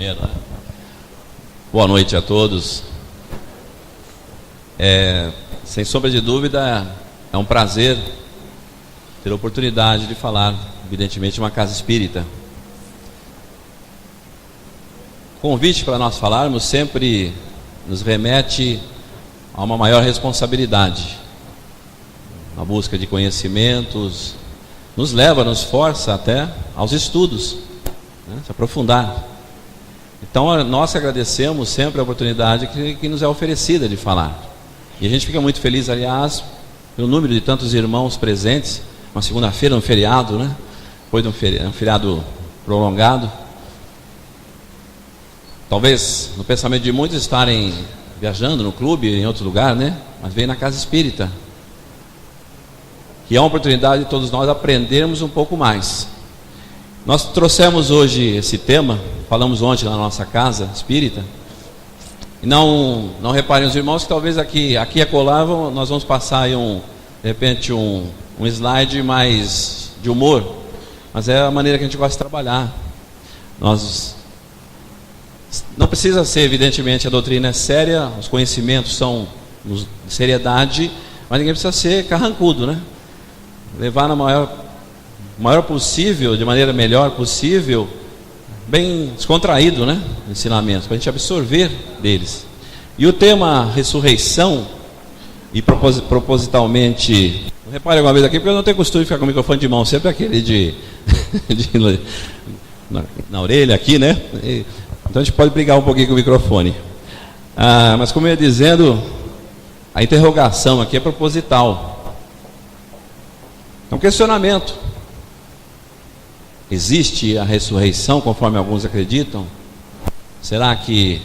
Primeiro, né? Boa noite a todos. Sem sombra de dúvida, é um prazer ter a oportunidade de falar, evidentemente, de uma casa espírita. O convite para nós falarmos sempre nos remete a uma maior responsabilidade, a busca de conhecimentos, nos leva, nos força até aos estudos, né? Se aprofundar. Então nós agradecemos sempre a oportunidade que nos é oferecida de falar. E a gente fica muito feliz, aliás, pelo número de tantos irmãos presentes. Uma segunda-feira, um feriado, né? Depois de um feriado prolongado. Talvez no pensamento de muitos estarem viajando no clube, em outro lugar, né? Mas vem na casa espírita, que é uma oportunidade de todos nós aprendermos um pouco mais. Nós trouxemos hoje esse tema, falamos ontem na nossa casa espírita, e não reparem os irmãos que talvez aqui e acolá nós vamos passar aí de repente um slide mais de humor, mas é a maneira que a gente gosta de trabalhar. Não precisa ser, evidentemente, a doutrina é séria, os conhecimentos são de seriedade, mas ninguém precisa ser carrancudo, né? Levar na maior possível, de maneira melhor possível, bem descontraído, né? Ensinamentos, para a gente absorver deles. E o tema ressurreição, e propositalmente, repare alguma vez aqui, porque eu não tenho costume de ficar com o microfone de mão, sempre aquele na orelha aqui, né? Então a gente pode brigar um pouquinho com o microfone. Mas como eu ia dizendo, a interrogação aqui é proposital. É um questionamento. Existe a ressurreição, conforme alguns acreditam? Será que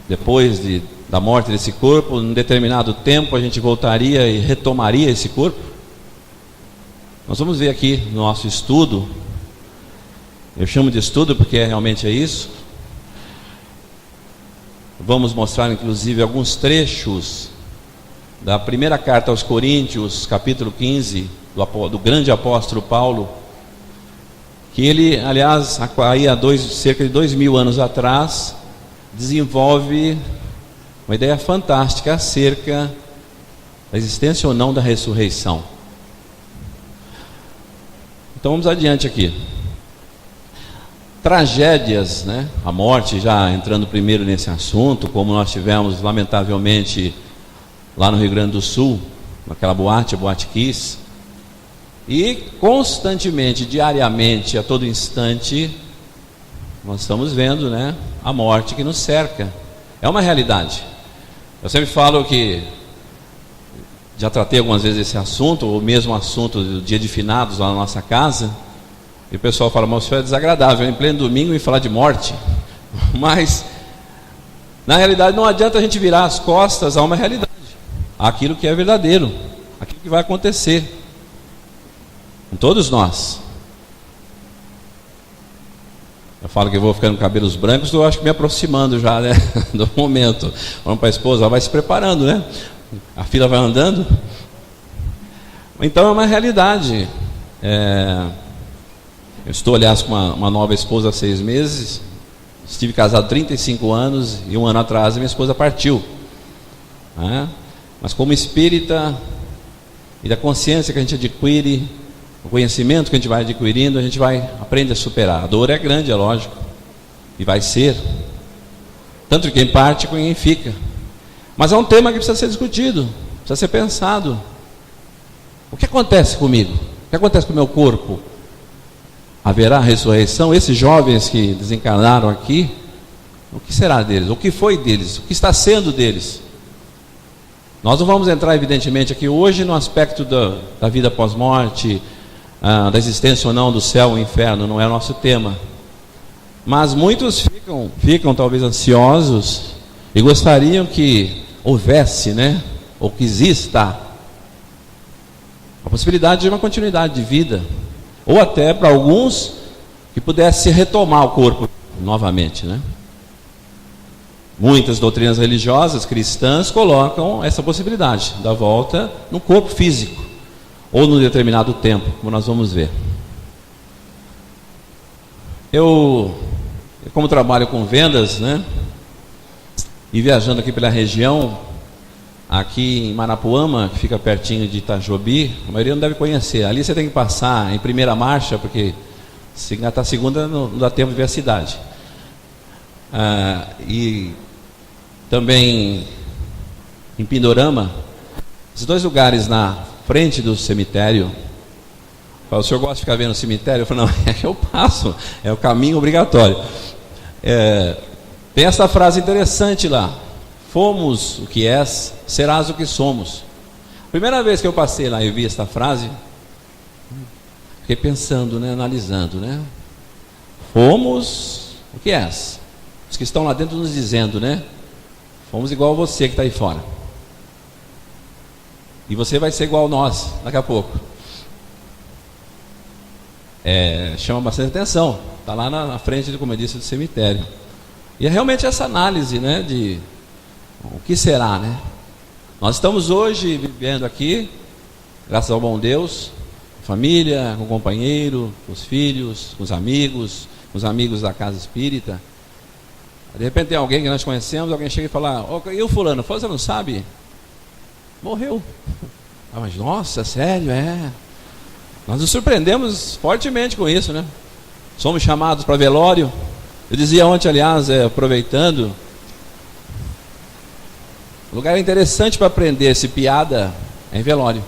depois da morte desse corpo, em determinado tempo, a gente voltaria e retomaria esse corpo? Nós vamos ver aqui no nosso estudo. Eu chamo de estudo porque realmente é isso. Vamos mostrar inclusive alguns trechos da primeira carta aos Coríntios, capítulo 15, do grande apóstolo Paulo, que ele, aliás, aí cerca de 2000 anos atrás, desenvolve uma ideia fantástica acerca da existência ou não da ressurreição. Então vamos adiante aqui. Tragédias, né? A morte, já entrando primeiro nesse assunto, como nós tivemos lamentavelmente lá no Rio Grande do Sul, naquela boate, a Boate Kiss, e constantemente, diariamente, a todo instante, nós estamos vendo, né, a morte que nos cerca. É uma realidade. Eu sempre falo que já tratei algumas vezes esse assunto, o mesmo assunto do dia de finados lá na nossa casa. E o pessoal fala, mas isso é desagradável, em pleno domingo e falar de morte. Mas, na realidade, não adianta a gente virar as costas a uma realidade, aquilo que é verdadeiro, aquilo que vai acontecer com todos nós. Eu falo que eu vou ficando com cabelos brancos, eu acho que me aproximando já, né, do momento. Vamos para a esposa, ela vai se preparando, né? A fila vai andando. Então é uma realidade. Eu estou, aliás, com uma nova esposa há 6 meses. Estive casado 35 anos e um ano atrás a minha esposa partiu, né? Mas como espírita e da consciência que a gente adquire, o conhecimento que a gente vai adquirindo, a gente vai aprender a superar. A dor é grande, é lógico, e vai ser, tanto quem parte como quem fica. Mas é um tema que precisa ser discutido, precisa ser pensado. O que acontece comigo? O que acontece com o meu corpo? Haverá ressurreição? Esses jovens que desencarnaram aqui, o que será deles? O que foi deles? O que está sendo deles? Nós não vamos entrar, evidentemente, aqui hoje no aspecto da vida pós-morte, da existência ou não do céu ou inferno, não é o nosso tema. Mas muitos ficam talvez ansiosos e gostariam que houvesse, né, ou que exista a possibilidade de uma continuidade de vida, ou até para alguns que pudesse retomar o corpo novamente, né? Muitas doutrinas religiosas cristãs colocam essa possibilidade da volta no corpo físico, ou num determinado tempo, como nós vamos ver. Eu Eu, como trabalho com vendas, né, e viajando aqui pela região, aqui em Marapuama, que fica pertinho de Itajobi, a maioria não deve conhecer. Ali você tem que passar em primeira marcha, porque se engatar a segunda não dá tempo de ver a cidade. E também em Pindorama, esses dois lugares na frente do cemitério. O senhor gosta de ficar vendo o cemitério? Eu falo, não, é que eu passo, é o caminho obrigatório. Tem essa frase interessante lá: fomos o que és, serás o que somos. Primeira vez que eu passei lá e vi essa frase, fiquei pensando, né, analisando, né? Fomos o que és. Os que estão lá dentro nos dizendo, né? Fomos igual a você que está aí fora. E você vai ser igual a nós daqui a pouco. Chama bastante atenção. Está lá na frente, como eu disse, do cemitério. E é realmente essa análise, né, de o que será, né? Nós estamos hoje vivendo aqui, graças ao bom Deus, família, com o companheiro, com os filhos, com os amigos da casa espírita. De repente tem alguém que nós conhecemos, alguém chega e fala: e o fulano? Você não sabe? Morreu. Mas nossa, sério? Nós nos surpreendemos fortemente com isso, né? Somos chamados para velório. Eu dizia ontem, aliás, aproveitando, o lugar interessante para aprender esse piada é em velório.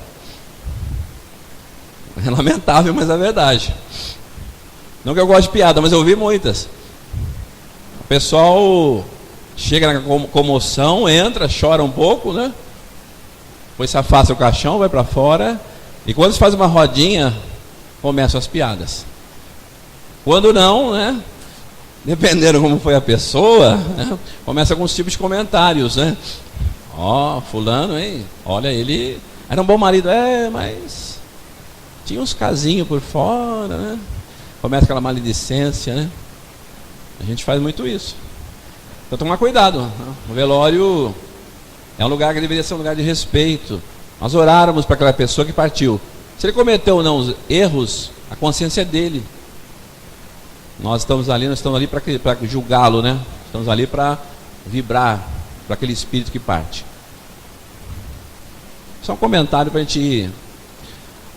É lamentável, mas é verdade. Não que eu goste de piada, mas eu ouvi muitas. O pessoal chega na comoção, entra, chora um pouco, né? Depois se afasta o caixão, vai para fora. E quando se faz uma rodinha, começam as piadas. Quando não, né? Dependendo como foi a pessoa, né? Começa alguns tipos de comentários, né? Fulano, hein? Olha, ele era um bom marido, mas tinha uns casinhos por fora, né? Começa aquela maledicência, né? A gente faz muito isso. Então tomar cuidado, né? O velório é um lugar que deveria ser um lugar de respeito. Nós oráramos para aquela pessoa que partiu. Se ele cometeu ou não os erros, a consciência é dele. Nós estamos ali para julgá-lo, né? Estamos ali para vibrar para aquele espírito que parte. Só um comentário para a gente ir.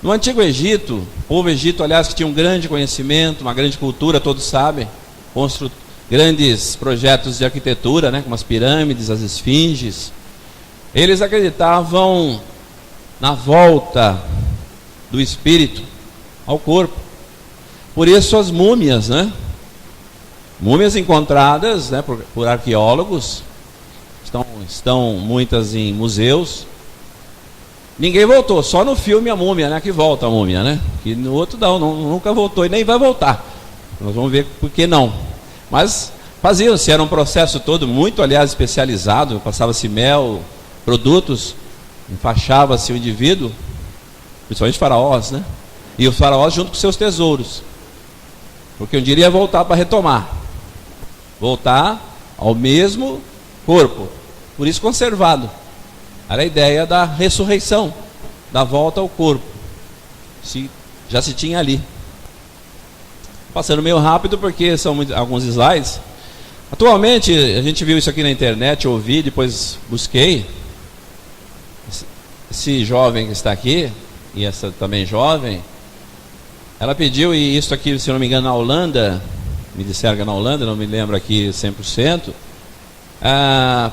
No Antigo Egito, o povo egito, aliás, que tinha um grande conhecimento, uma grande cultura, todos sabem, grandes projetos de arquitetura, né? Como as pirâmides, as esfinges. Eles acreditavam na volta do espírito ao corpo. Por isso as múmias, né? Múmias encontradas, né, por arqueólogos, estão muitas em museus. Ninguém voltou, só no filme A Múmia, né, que volta a múmia, né? Que no outro nunca voltou e nem vai voltar. Nós vamos ver por que não. Mas faziam-se, era um processo todo muito, aliás, especializado. Passava-se mel, produtos, enfaixava-se o indivíduo, principalmente faraós, né? E os faraós junto com seus tesouros, porque um dia ia voltar para retomar, voltar ao mesmo corpo, por isso conservado. Era a ideia da ressurreição, da volta ao corpo. Já se tinha ali. Passando meio rápido porque são alguns slides. Atualmente, a gente viu isso aqui na internet, ouvi, depois busquei. Esse jovem que está aqui, e essa também jovem, ela pediu, e isso aqui, se não me engano, na Holanda, me disseram que é na Holanda, não me lembro aqui 100%,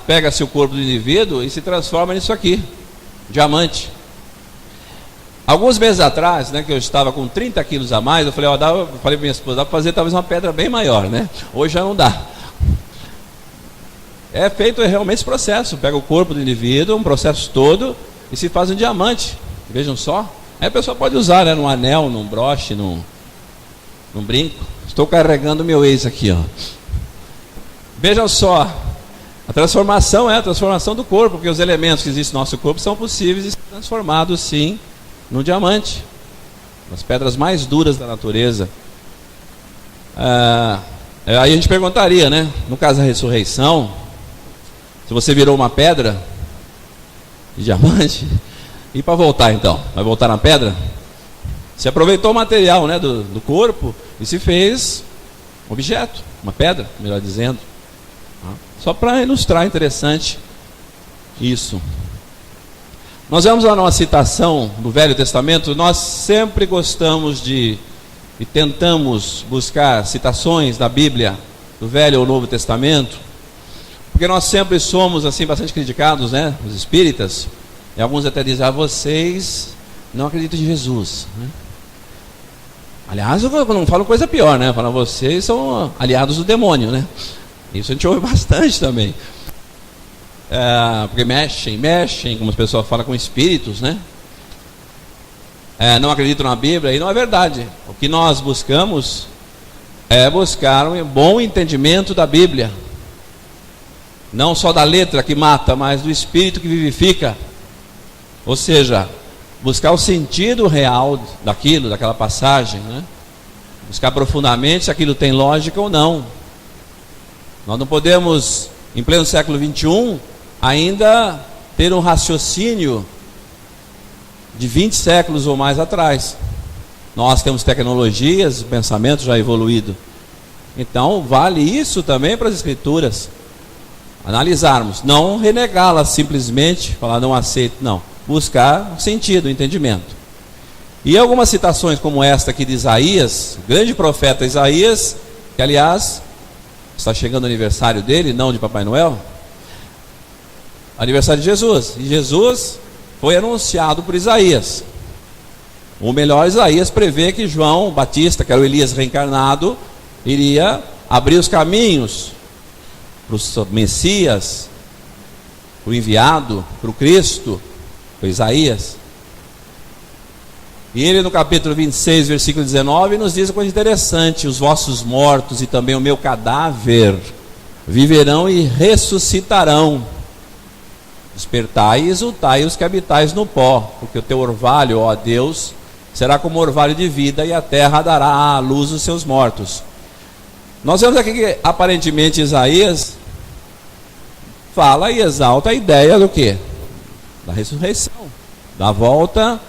pega-se o corpo do indivíduo e se transforma nisso aqui, diamante. Alguns meses atrás, né, que eu estava com 30 quilos a mais, eu falei para minha esposa, dá para fazer talvez uma pedra bem maior, né? Hoje já não dá. É feito realmente esse processo, pega o corpo do indivíduo, um processo todo, e se faz um diamante. Vejam só. Aí a pessoa pode usar, né, num anel, num broche, num brinco. Estou carregando meu ex aqui, ó. Vejam só. A transformação é a transformação do corpo, porque os elementos que existem no nosso corpo são possíveis de ser transformados, sim, num diamante. As pedras mais duras da natureza. Aí a gente perguntaria, né? No caso da ressurreição, se você virou uma pedra de diamante, e para voltar então? Vai voltar na pedra? Se aproveitou o material, né, do corpo e se fez objeto, uma pedra, melhor dizendo. Só para ilustrar, interessante isso. Nós vemos lá numa citação do Velho Testamento. Nós sempre gostamos e tentamos buscar citações da Bíblia, do Velho ou Novo Testamento, porque nós sempre somos assim bastante criticados, né? Os espíritas, e alguns até dizem: vocês não acreditam em Jesus, né? Aliás, eu não falo coisa pior, né? Falo: vocês são aliados do demônio, né? Isso a gente ouve bastante também, porque mexem, como as pessoas falam, com espíritos, né? Não acreditam na Bíblia, e não é verdade. O que nós buscamos é buscar um bom entendimento da Bíblia, não só da letra que mata, mas do espírito que vivifica. Ou seja, buscar o sentido real daquela passagem, né? Buscar profundamente se aquilo tem lógica ou não. Nós não podemos, em pleno século XXI, ainda ter um raciocínio de 20 séculos ou mais atrás. Nós temos tecnologias, o pensamento já evoluído. Então vale isso também para as Escrituras. Analisarmos, não renegá-las simplesmente, falar não aceito, não. Buscar sentido, entendimento. E algumas citações como esta aqui de Isaías, o grande profeta Isaías, que aliás está chegando o aniversário dele, não de Papai Noel, aniversário de Jesus. E Jesus foi anunciado por Isaías. Ou melhor, Isaías prevê que João Batista, que era o Elias reencarnado, iria abrir os caminhos para o Messias, para o enviado, para o Cristo, para Isaías. E ele no capítulo 26, versículo 19, nos diz uma coisa interessante: os vossos mortos e também o meu cadáver viverão e ressuscitarão. Despertai e exultai os que habitais no pó, porque o teu orvalho, ó Deus, será como orvalho de vida, e a terra dará à luz os seus mortos. Nós vemos aqui que aparentemente Isaías fala e exalta a ideia do quê? Da ressurreição, da volta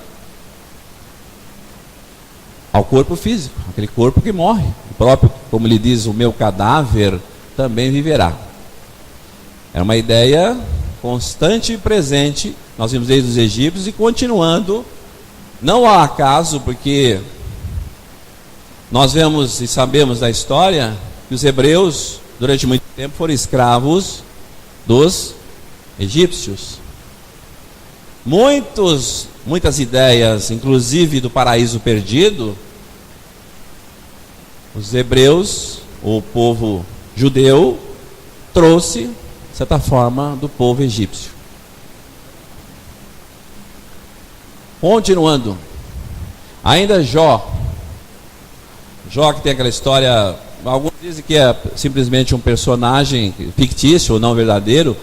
ao corpo físico, aquele corpo que morre. O próprio, como ele diz, o meu cadáver também viverá. É uma ideia constante e presente, nós vimos desde os egípcios e continuando, não há acaso, porque nós vemos e sabemos da história que os hebreus, durante muito tempo, foram escravos dos egípcios. Muitas ideias, inclusive do paraíso perdido, os hebreus, o povo judeu, trouxe, de certa forma, do povo egípcio. Continuando, ainda Jó que tem aquela história, alguns dizem que é simplesmente um personagem fictício ou não verdadeiro,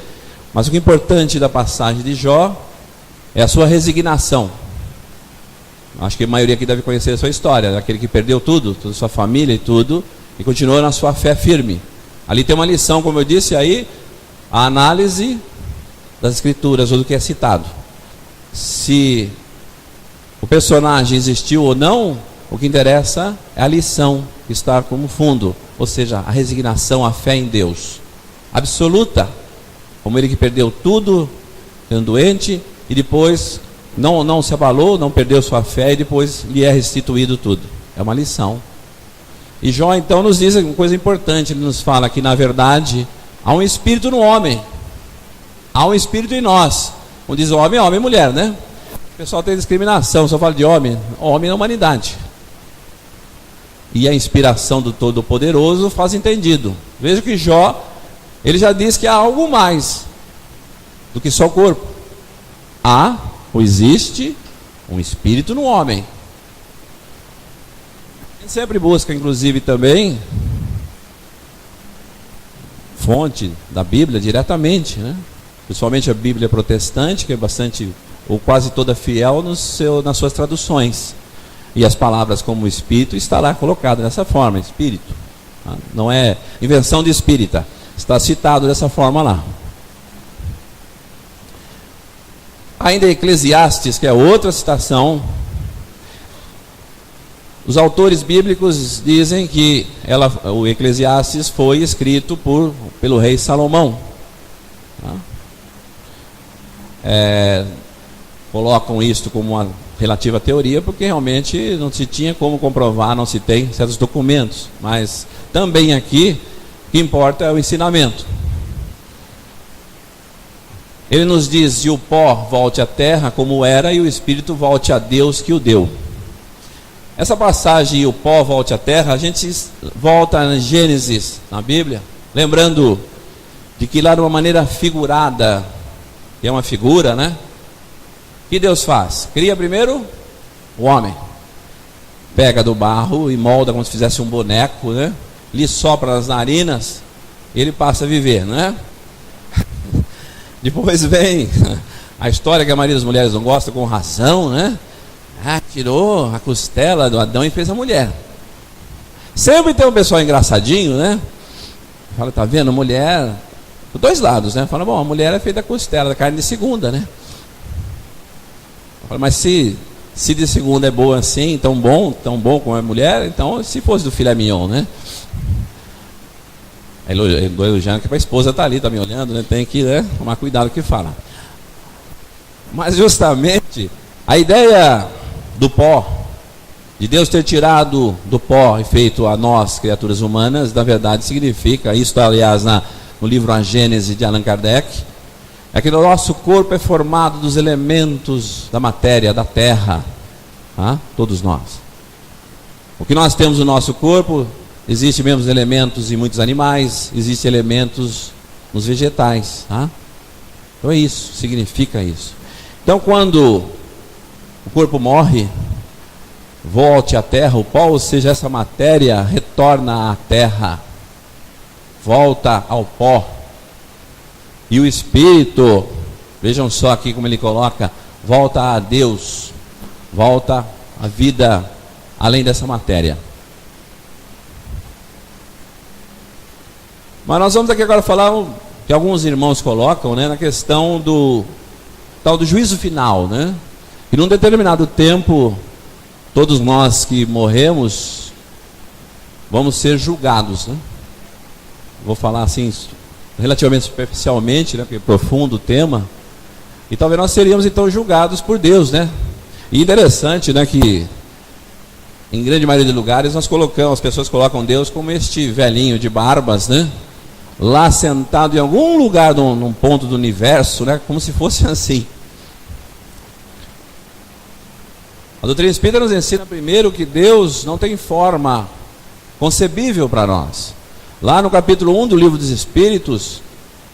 mas o que é importante da passagem de Jó é a sua resignação. Acho que a maioria aqui deve conhecer a sua história, aquele que perdeu tudo, toda a sua família e tudo, e continuou na sua fé firme. Ali tem uma lição, como eu disse, aí a análise das escrituras ou do que é citado. Se o personagem existiu ou não, o que interessa é a lição que está como fundo, ou seja, a resignação, a fé em Deus absoluta, como ele que perdeu tudo, sendo doente, e depois não se abalou, não perdeu sua fé, e depois lhe é restituído tudo. É uma lição. E Jó então nos diz uma coisa importante. Ele nos fala que na verdade há um espírito no homem, há um espírito em nós. Como diz o homem, homem e mulher, né? O pessoal tem discriminação, só fala de homem na humanidade. E a inspiração do Todo-Poderoso faz entendido. Veja que Jó, ele já diz que há algo mais do que só o corpo. Há ou existe um espírito no homem. A gente sempre busca, inclusive, também fonte da Bíblia diretamente, né? Principalmente a Bíblia protestante, que é bastante, ou quase toda fiel nas suas traduções. E as palavras como espírito está lá colocado dessa forma, espírito. Não é invenção de espírita, está citado dessa forma lá. Ainda Eclesiastes, que é outra citação, Os autores bíblicos dizem que o Eclesiastes foi escrito pelo rei Salomão. Colocam isto como uma relativa teoria, porque realmente não se tinha como comprovar, não se tem certos documentos. Mas também aqui, o que importa é o ensinamento. Ele nos diz: e o pó volte à terra como era, e o espírito volte a Deus que o deu. Essa passagem, e o pó volte à terra, a gente volta em Gênesis, na Bíblia, lembrando de que lá de uma maneira figurada, que é uma figura, né? O que Deus faz? Cria primeiro o homem, pega do barro e molda como se fizesse um boneco, né? Lhe sopra nas narinas, ele passa a viver, né? Depois vem a história que a maioria das mulheres não gosta, com razão, né? Tirou a costela do Adão e fez a mulher. Sempre tem um pessoal engraçadinho, né? Fala, tá vendo, mulher, dos dois lados, né? Fala, bom, a mulher é feita da costela, da carne de segunda, né? Fala, mas se de segunda é boa assim, tão bom como a mulher, então se fosse do filé mignon, né? Elogiando que a esposa está ali, está me olhando, né? Tem que, né, tomar cuidado com o que fala. Mas justamente a ideia do pó, de Deus ter tirado do pó e feito a nós, criaturas humanas, na verdade significa, isso aliás no livro A Gênese de Allan Kardec, é que o nosso corpo é formado dos elementos da matéria, da terra, todos nós. O que nós temos no nosso corpo, existem mesmo elementos em muitos animais, existem elementos nos vegetais, Então é isso, significa isso. Então quando o corpo morre, volte à terra, o pó, ou seja, essa matéria retorna à terra, volta ao pó. E o espírito, vejam só aqui como ele coloca, volta a Deus, volta à vida além dessa matéria. Mas nós vamos aqui agora falar que alguns irmãos colocam, né, na questão do tal do juízo final, né? E num determinado tempo, todos nós que morremos vamos ser julgados, né? Vou falar assim relativamente superficialmente, né, porque é profundo o tema. E talvez nós seríamos então julgados por Deus, né? E interessante, né, que em grande maioria de lugares as pessoas colocam Deus como este velhinho de barbas, né? Lá sentado em algum lugar num ponto do universo, né? Como se fosse assim. A doutrina espírita nos ensina primeiro que Deus não tem forma concebível para nós. Lá no capítulo 1 do livro dos Espíritos,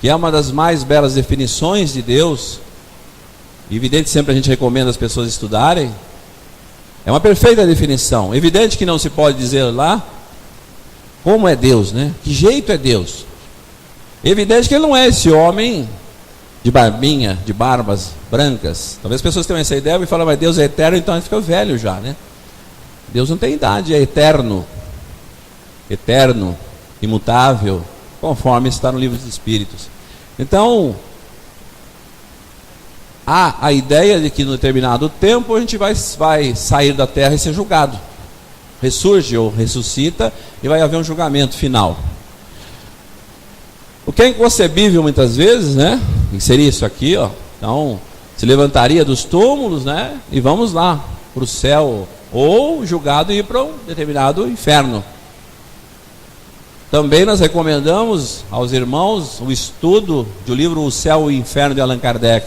que é uma das mais belas definições de Deus, evidente sempre a gente recomenda as pessoas estudarem, é uma perfeita definição. Evidente que não se pode dizer lá como é Deus, né? Que jeito é Deus. Evidente que ele não é esse homem de barbinha, de barbas brancas. Talvez as pessoas tenham essa ideia e falam, mas Deus é eterno, então ele fica velho já, né? Deus não tem idade, é eterno, imutável, conforme está no livro dos Espíritos. Então, há a ideia de que no determinado tempo a gente vai sair da terra e ser julgado. Ressurge ou ressuscita e vai haver um julgamento final. O que é inconcebível muitas vezes, né? Que seria isso aqui, ó. Então, se levantaria dos túmulos, né? E vamos lá para o céu, ou julgado e ir para um determinado inferno. Também nós recomendamos aos irmãos o estudo do livro O Céu e o Inferno de Allan Kardec.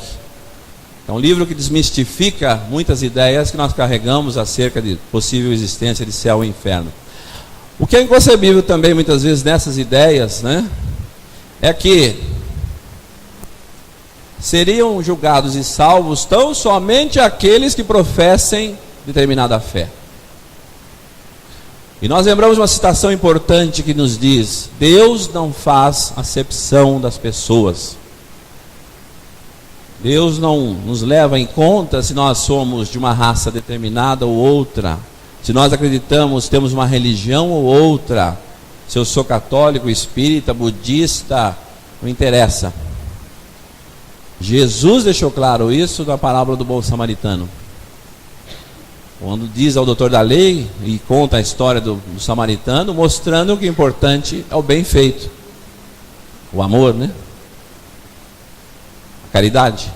É um livro que desmistifica muitas ideias que nós carregamos acerca de possível existência de céu e inferno. O que é inconcebível também muitas vezes nessas ideias, né? É que seriam julgados e salvos tão somente aqueles que professem determinada fé. E nós lembramos uma citação importante que nos diz: Deus não faz acepção das pessoas. Deus não nos leva em conta se nós somos de uma raça determinada ou outra, se nós acreditamos, temos uma religião ou outra. Se eu sou católico, espírita, budista, não interessa. Jesus deixou claro isso na parábola do bom samaritano. quando diz ao doutor da lei e conta a história do samaritano, mostrando que o importante é o bem feito, o amor, né? A caridade.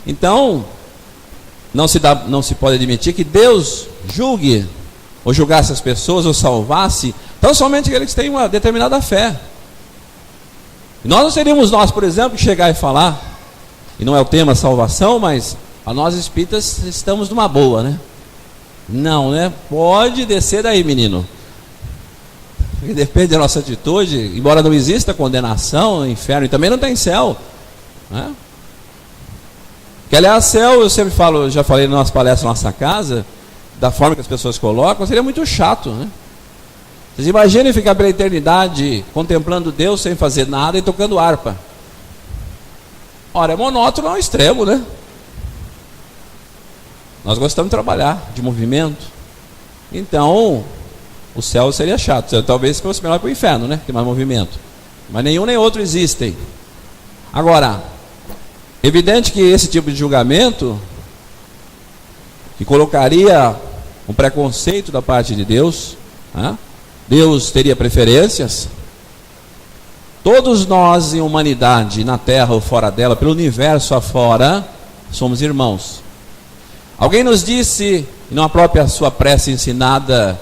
Então, não se pode admitir que Deus julgue ou julgasse as pessoas ou salvasse tão somente aqueles que têm uma determinada fé. E nós não seríamos nós, por exemplo, que chegar e falar, e não é o tema salvação, mas a nós espíritas estamos numa boa, né? Não, né? Pode descer daí, menino. Porque depende da nossa atitude, embora não exista condenação, inferno, e também não tem céu, né? Que aliás, céu, eu sempre falo, já falei nas nossas palestras na nossa casa, da forma que as pessoas colocam, seria muito chato, né? Vocês imaginem ficar pela eternidade contemplando Deus sem fazer nada e tocando harpa. Ora, é monótono ao extremo, né? Nós gostamos de trabalhar, de movimento. Então, o céu seria chato. Talvez fosse melhor para o inferno, né? Tem mais movimento. Mas nenhum nem outro existem. Agora, evidente que esse tipo de julgamento, que colocaria um preconceito da parte de Deus, né? Deus teria preferências. Todos nós em humanidade, na Terra ou fora dela, pelo universo afora, somos irmãos. Alguém nos disse, na própria sua prece ensinada,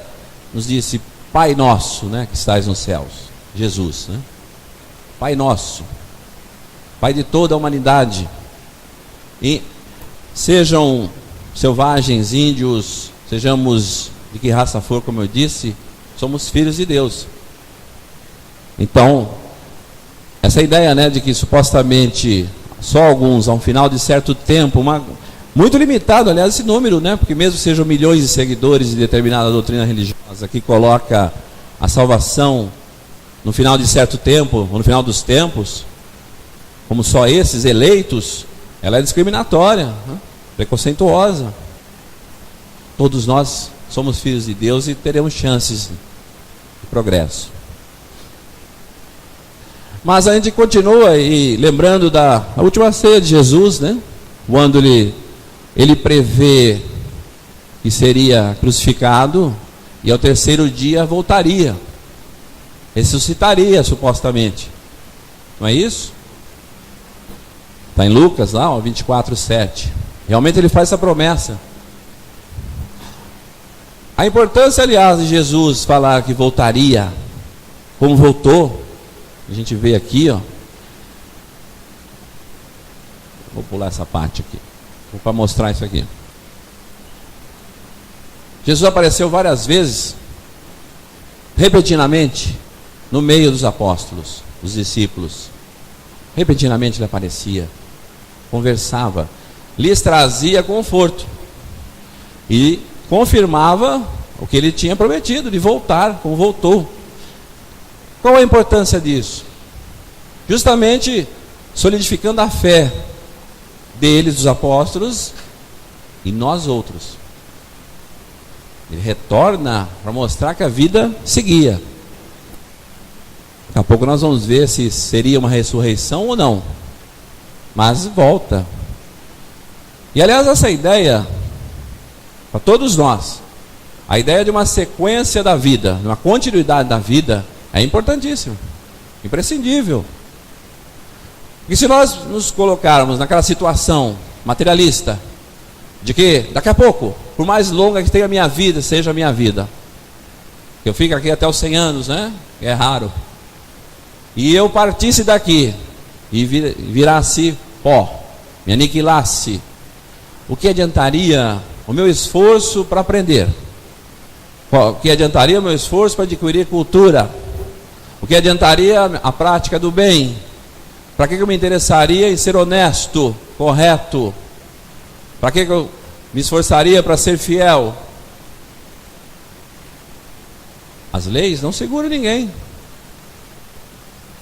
nos disse, Pai nosso, né, que estais nos céus, Jesus, né? Pai nosso, Pai de toda a humanidade, e sejam selvagens, índios, sejamos de que raça for, como eu disse, somos filhos de Deus. Então, essa ideia, né, de que supostamente só alguns, ao final de certo tempo, muito limitado, aliás, esse número, né? Porque mesmo sejam milhões de seguidores de determinada doutrina religiosa que coloca a salvação no final de certo tempo, ou no final dos tempos, como só esses eleitos, ela é discriminatória, né? Preconceituosa. Todos nós somos filhos de Deus e teremos chances de progresso. Mas a gente continua aí lembrando da última ceia de Jesus, né? Quando ele prevê que seria crucificado e ao terceiro dia voltaria, ressuscitaria supostamente, não é isso? Está em Lucas lá, 24:7. Realmente ele faz essa promessa. A importância, aliás, de Jesus falar que voltaria, como voltou, a gente vê aqui, ó. Vou pular essa parte aqui para mostrar isso aqui. Jesus apareceu várias vezes, repentinamente, no meio dos apóstolos, dos discípulos. Repentinamente ele aparecia, conversava, lhes trazia conforto e confirmava o que ele tinha prometido, de voltar, como voltou. Qual a importância disso? Justamente solidificando a fé deles, dos apóstolos, e nós outros. Ele retorna para mostrar que a vida seguia. Daqui a pouco nós vamos ver se seria uma ressurreição ou não, mas volta. E aliás, essa ideia, para todos nós, a ideia de uma sequência da vida, de uma continuidade da vida, é importantíssima, imprescindível. E se nós nos colocarmos naquela situação materialista, de que daqui a pouco, por mais longa que tenha a minha vida, seja a minha vida, eu fico aqui até os 100 anos, né? É raro. E eu partisse daqui e virasse pó, me aniquilasse, o que adiantaria o meu esforço para aprender? O que adiantaria o meu esforço para adquirir cultura? O que adiantaria a prática do bem? Para que eu me interessaria em ser honesto, correto? Para que eu me esforçaria para ser fiel? As leis não seguram ninguém.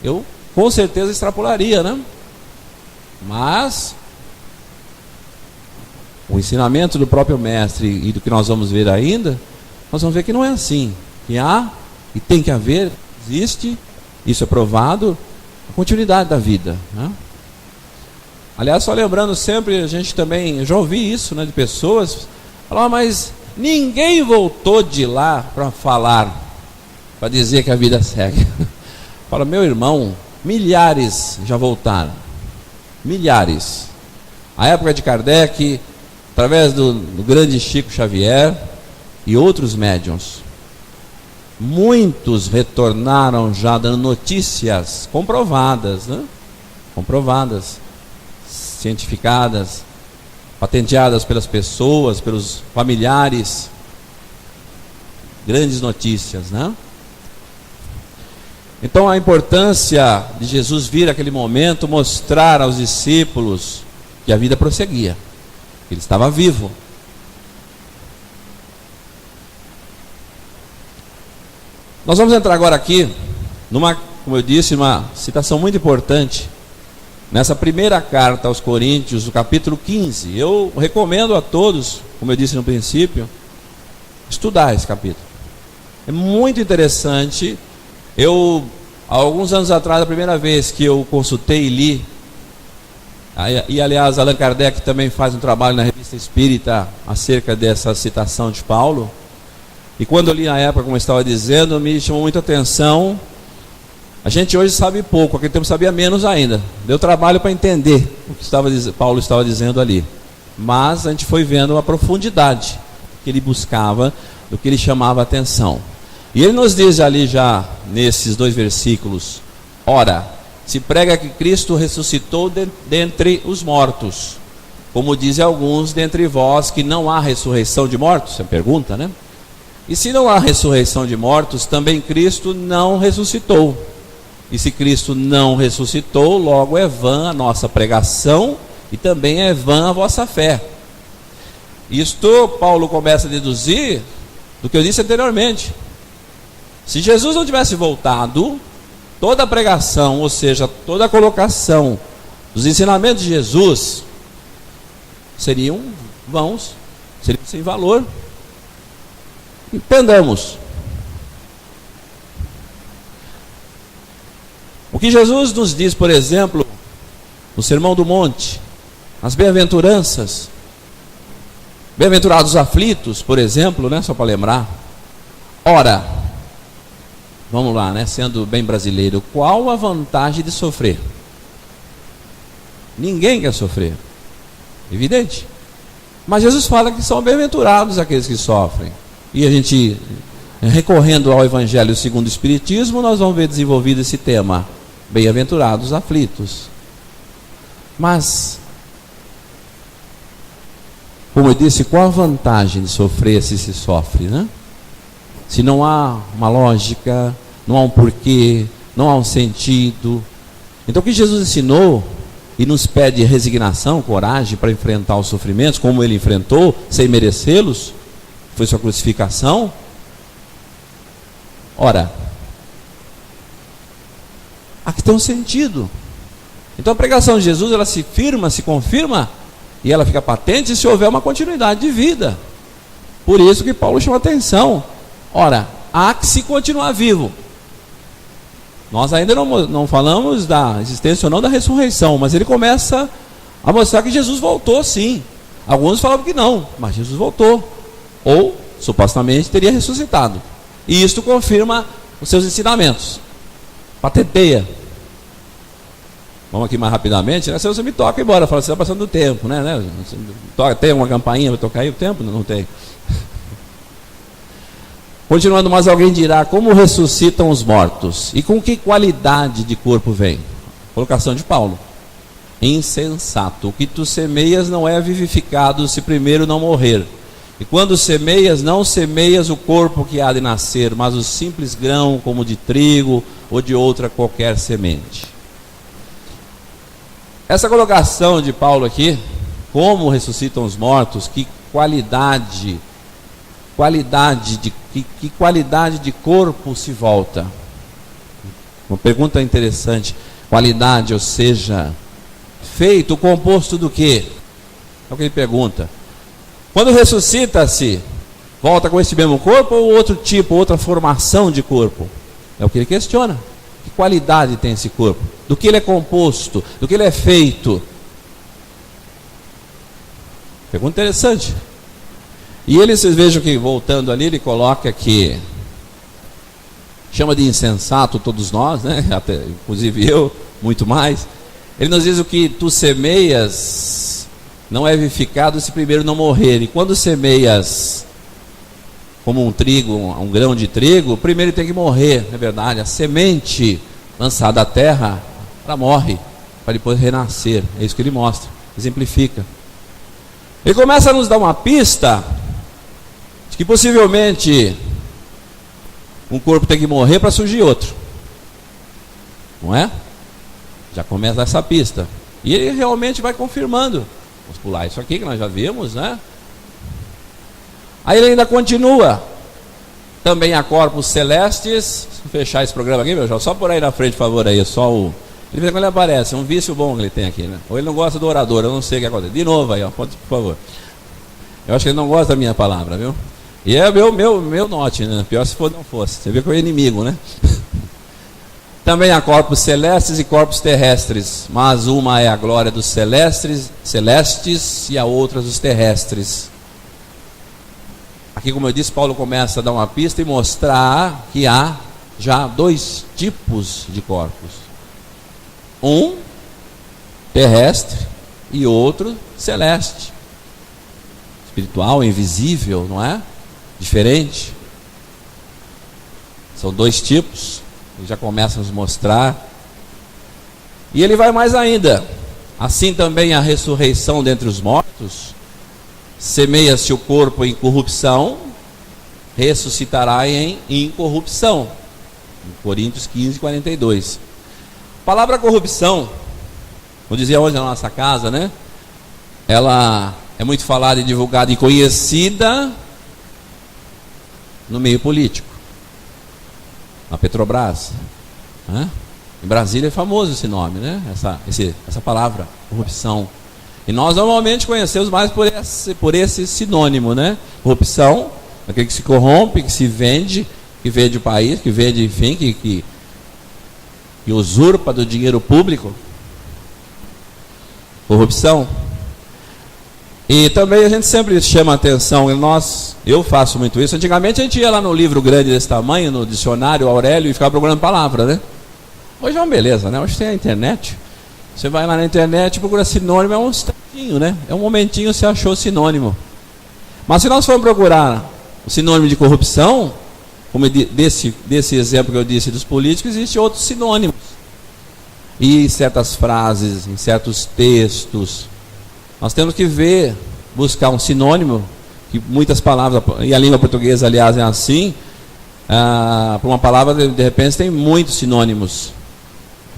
Eu com certeza extrapolaria, né? Mas o ensinamento do próprio mestre e do que nós vamos ver ainda, nós vamos ver que não é assim. Que há e tem que haver, existe, isso é provado, a continuidade da vida, né? Aliás, só lembrando sempre, a gente também, eu já ouvi isso, né, de pessoas, Falava, mas ninguém voltou de lá para falar, para dizer que a vida segue. Fala, meu irmão, milhares já voltaram. Milhares. A época de Kardec, através do grande Chico Xavier e outros médiuns, muitos retornaram já dando notícias comprovadas, né? Comprovadas, cientificadas, patenteadas pelas pessoas, pelos familiares. Grandes notícias, né? Então a importância de Jesus vir naquele momento mostrar aos discípulos que a vida prosseguia, que ele estava vivo. Nós vamos entrar agora aqui numa, como eu disse, uma citação muito importante nessa primeira carta aos Coríntios, do capítulo 15. Eu recomendo a todos, como eu disse no princípio, estudar esse capítulo. É muito interessante. Eu, há alguns anos atrás, a primeira vez que eu consultei e li, e aliás Allan Kardec também faz um trabalho na Revista Espírita acerca dessa citação de Paulo, e quando eu li na época, como eu estava dizendo, me chamou muita atenção. A gente hoje sabe pouco, aquele tempo sabia menos ainda. Deu trabalho para entender o que Paulo estava dizendo ali, mas a gente foi vendo a profundidade que ele buscava, do que ele chamava a atenção. E ele nos diz ali já, nesses 2 versículos: ora, se prega que Cristo ressuscitou dentre os mortos, como dizem alguns dentre vós que não há ressurreição de mortos. Você pergunta, né? E se não há ressurreição de mortos, também Cristo não ressuscitou. E se Cristo não ressuscitou, logo é vã a nossa pregação e também é vã a vossa fé. Isto Paulo começa a deduzir do que eu disse anteriormente. Se Jesus não tivesse voltado, toda a pregação, ou seja, toda a colocação dos ensinamentos de Jesus seriam vãos, seriam sem valor. Entendamos. O que Jesus nos diz, por exemplo, no Sermão do Monte, as bem-aventuranças, bem-aventurados aflitos, por exemplo, né, só para lembrar. Ora, vamos lá, né, sendo bem brasileiro, qual a vantagem de sofrer? Ninguém quer sofrer, evidente. Mas Jesus fala que são bem-aventurados aqueles que sofrem. E a gente, recorrendo ao Evangelho segundo o Espiritismo, nós vamos ver desenvolvido esse tema: bem-aventurados aflitos. Mas, como eu disse, qual a vantagem de sofrer se se sofre, né? Se não há uma lógica, não há um porquê, não há um sentido. Então o que Jesus ensinou e nos pede resignação, coragem para enfrentar os sofrimentos, como ele enfrentou, sem merecê-los, foi sua crucificação. Ora, aqui tem um sentido. Então a pregação de Jesus, ela se firma, se confirma, e ela fica patente se houver uma continuidade de vida. Por isso que Paulo chama atenção. Ora, há que se continuar vivo. Nós ainda não falamos da existência ou não da ressurreição, mas ele começa a mostrar que Jesus voltou sim. Alguns falavam que não, mas Jesus voltou, ou supostamente teria ressuscitado. E isto confirma os seus ensinamentos. Patenteia. Vamos aqui mais rapidamente, né? Se você me toca e embora, fala, você está passando do tempo, né? Tem uma campainha para tocar aí o tempo? Não tem. Continuando, mas alguém dirá: como ressuscitam os mortos? E com que qualidade de corpo vem? Colocação de Paulo: insensato, o que tu semeias não é vivificado se primeiro não morrer. E quando semeias, não semeias o corpo que há de nascer, mas o simples grão, como de trigo ou de outra qualquer semente. Essa colocação de Paulo aqui, como ressuscitam os mortos, que qualidade de corpo se volta? Uma pergunta interessante. Qualidade, ou seja, feito, composto do quê? É o que ele pergunta. Quando ressuscita-se, volta com esse mesmo corpo ou outro tipo, outra formação de corpo? É o que ele questiona. Que qualidade tem esse corpo? Do que ele é composto? Do que ele é feito? Pergunta interessante. E ele, vocês vejam que, voltando ali, ele coloca que chama de insensato todos nós, né? Até, inclusive eu, muito mais. Ele nos diz: o que tu semeias não é vivificado se primeiro não morrer. E quando semeias como um trigo, um grão de trigo, primeiro tem que morrer, não é verdade? A semente lançada à terra, ela morre, para depois renascer. É isso que ele mostra, exemplifica. Ele começa a nos dar uma pista de que possivelmente um corpo tem que morrer para surgir outro, não é? Já começa essa pista. E ele realmente vai confirmando. Vamos pular isso aqui que nós já vimos, né? Aí ele ainda continua. Também há corpos celestes. Vou fechar esse programa aqui, meu João. Só por aí na frente, por favor, aí. Só o... Ele vê quando ele aparece. É um vício bom que ele tem aqui, né? Ou ele não gosta do orador, eu não sei o que acontece. De novo aí, ó. Pode, por favor. Eu acho que ele não gosta da minha palavra, viu? E é meu note, né? Pior se não fosse. Você vê que é o inimigo, né? Também há corpos celestes e corpos terrestres, mas uma é a glória dos celestes e a outra dos terrestres. Aqui, como eu disse, Paulo começa a dar uma pista e mostrar que há já dois tipos de corpos: um terrestre e outro celeste, espiritual, invisível, não é? Diferente. São dois tipos. Ele já começa a nos mostrar. E ele vai mais ainda. Assim também a ressurreição dentre os mortos. Semeia-se o corpo em corrupção, ressuscitará em incorrupção. Em Coríntios 15, 42. A palavra corrupção, vou dizer hoje na nossa casa, né? Ela é muito falada e divulgada e conhecida no meio político. Na Petrobras, né? Em Brasília é famoso esse nome, né? Essa palavra, corrupção. E nós normalmente conhecemos mais por esse sinônimo, né? Corrupção, aquele que se corrompe, que se vende, que vende o país, que vende, enfim, que usurpa do dinheiro público. Corrupção. E também a gente sempre chama a atenção, eu faço muito isso. Antigamente a gente ia lá no livro grande desse tamanho, no dicionário Aurélio, e ficava procurando palavra, né? Hoje é uma beleza, né? Hoje tem a internet. Você vai lá na internet e procura sinônimo, é um instantinho, né? É um momentinho você achou sinônimo. Mas se nós formos procurar o sinônimo de corrupção, como desse exemplo que eu disse dos políticos, existem outros sinônimos. E em certas frases, em certos textos, nós temos que buscar um sinônimo, que muitas palavras, e a língua portuguesa, aliás, é assim, para uma palavra, de repente, tem muitos sinônimos.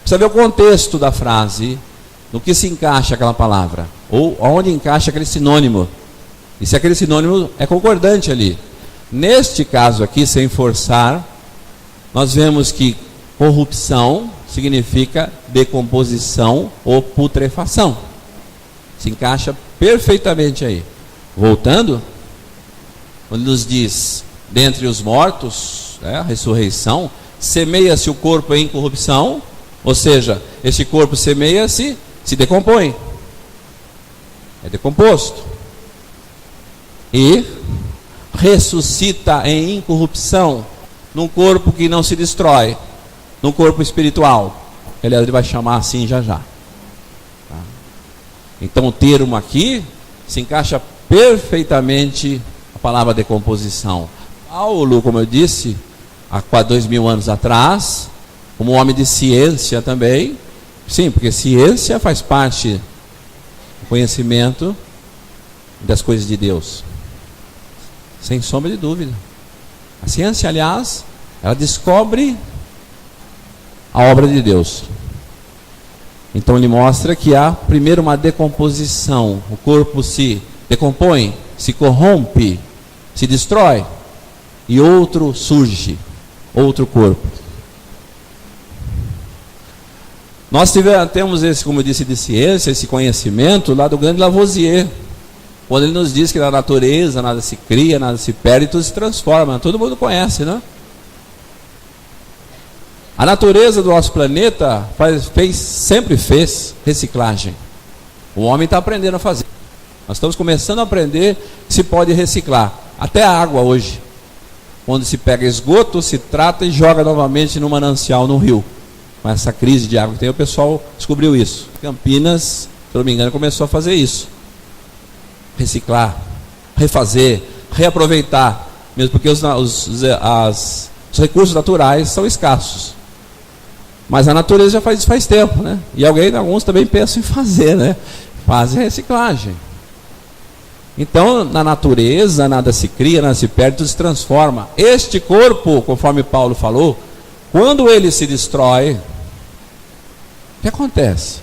Precisa ver o contexto da frase, no que se encaixa aquela palavra, ou onde encaixa aquele sinônimo, e se aquele sinônimo é concordante ali. Neste caso aqui, sem forçar, nós vemos que corrupção significa decomposição ou putrefação. Se encaixa perfeitamente aí. Voltando, quando nos diz, dentre os mortos, a ressurreição, semeia-se o corpo em corrupção, ou seja, esse corpo semeia-se, se decompõe. É decomposto. E ressuscita em incorrupção, num corpo que não se destrói, num corpo espiritual. Ele vai chamar assim já já. Então o termo aqui se encaixa perfeitamente a palavra decomposição. Paulo, como eu disse, há 2000 anos atrás, como homem de ciência também, sim, porque ciência faz parte do conhecimento das coisas de Deus, sem sombra de dúvida. A ciência, aliás, ela descobre a obra de Deus. Então ele mostra que há primeiro uma decomposição, o corpo se decompõe, se corrompe, se destrói, e outro surge, outro corpo. Nós temos esse, como eu disse, de ciência, esse conhecimento lá do grande Lavoisier, quando ele nos diz que na natureza nada se cria, nada se perde, tudo se transforma. Todo mundo conhece, né? A natureza do nosso planeta sempre fez reciclagem. O homem está aprendendo a fazer. Nós estamos começando a aprender que se pode reciclar. Até a água hoje. Quando se pega esgoto, se trata e joga novamente no manancial, no rio. Com essa crise de água que tem, o pessoal descobriu isso. Campinas, se eu não me engano, começou a fazer isso. Reciclar, refazer, reaproveitar. Mesmo porque os recursos naturais são escassos. Mas a natureza já faz isso faz tempo, né? E alguns também pensam em fazer, né? Fazem reciclagem. Então, na natureza, nada se cria, nada se perde, tudo se transforma. Este corpo, conforme Paulo falou, quando ele se destrói, o que acontece?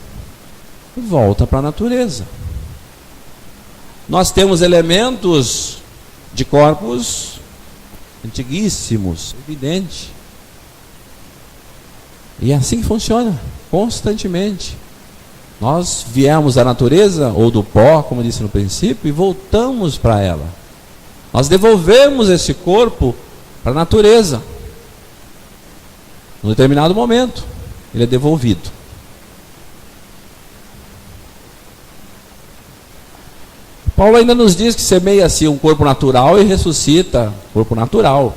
Volta para a natureza. Nós temos elementos de corpos antiguíssimos, evidente. E é assim que funciona, constantemente. Nós viemos da natureza, ou do pó, como disse no princípio, e voltamos para ela. Nós devolvemos esse corpo para a natureza. Em um determinado momento, ele é devolvido. Paulo ainda nos diz que semeia-se um corpo natural e ressuscita corpo natural.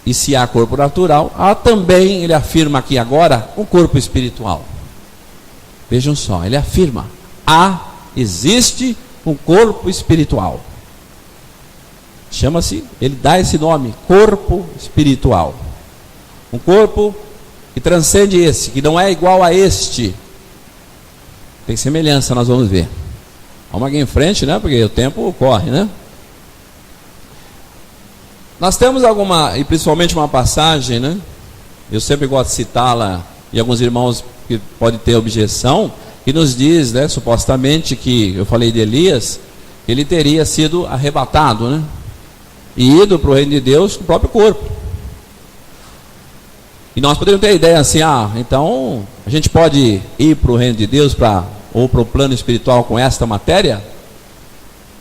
E se há corpo natural, há também, ele afirma aqui agora, um corpo espiritual. Vejam só, ele afirma, existe um corpo espiritual. Chama-se, ele dá esse nome, corpo espiritual. Um corpo que transcende esse, que não é igual a este. Tem semelhança, nós vamos ver. Vamos aqui em frente, né? Porque o tempo corre, né? Nós temos e principalmente uma passagem, né? Eu sempre gosto de citá-la, e alguns irmãos que podem ter objeção, que nos diz, né, supostamente, que eu falei de Elias, que ele teria sido arrebatado, né? E ido para o reino de Deus com o próprio corpo. E nós poderíamos ter a ideia assim, então a gente pode ir para o reino de Deus ou para o plano espiritual com esta matéria?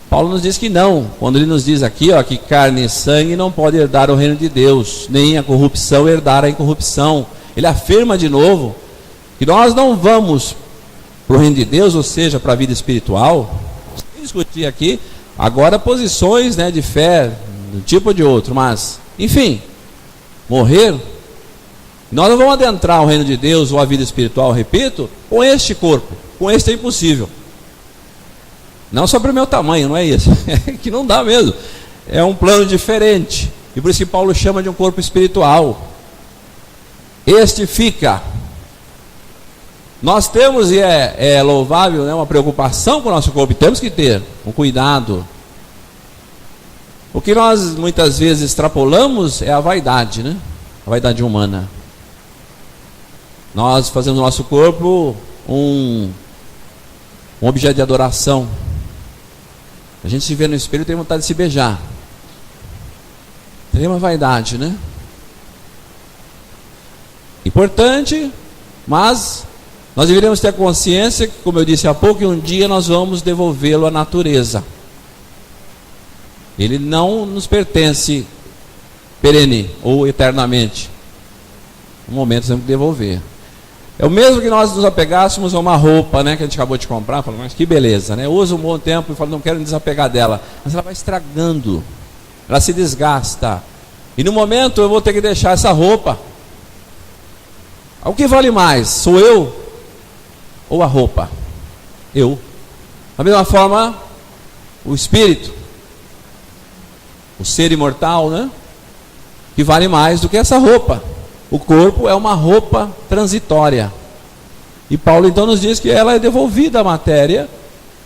Paulo nos diz que não, quando ele nos diz aqui, que carne e sangue não pode herdar o reino de Deus, nem a corrupção herdar a incorrupção. Ele afirma de novo que nós não vamos para o reino de Deus, ou seja, para a vida espiritual. Vamos discutir aqui agora posições, né, de fé, de um tipo ou de outro, mas, enfim, morrer. Nós não vamos adentrar o reino de Deus ou a vida espiritual, repito, com este corpo. Com este é impossível. Não só para o meu tamanho, não é isso. É que não dá mesmo. É um plano diferente. E por isso que Paulo chama de um corpo espiritual. Este fica. Nós temos, e é louvável, né, uma preocupação com o nosso corpo. Temos que ter um cuidado. O que nós muitas vezes extrapolamos é a vaidade, né? A vaidade humana. Nós fazemos o nosso corpo um objeto de adoração. A gente se vê no espelho e tem vontade de se beijar. Tem uma vaidade, né? Importante, mas nós deveríamos ter a consciência que, como eu disse há pouco, um dia nós vamos devolvê-lo à natureza. Ele não nos pertence perene ou eternamente. Um momento temos que devolver. É o mesmo que nós nos apegássemos a uma roupa, né, que a gente acabou de comprar, falando, mas que beleza, né? Usa um bom tempo e fala, não quero me desapegar dela. Mas ela vai estragando, ela se desgasta. E no momento eu vou ter que deixar essa roupa. O que vale mais? Sou eu ou a roupa? Eu. Da mesma forma, o espírito, o ser imortal, né? Que vale mais do que essa roupa. O corpo é uma roupa transitória. E Paulo então nos diz que ela é devolvida à matéria.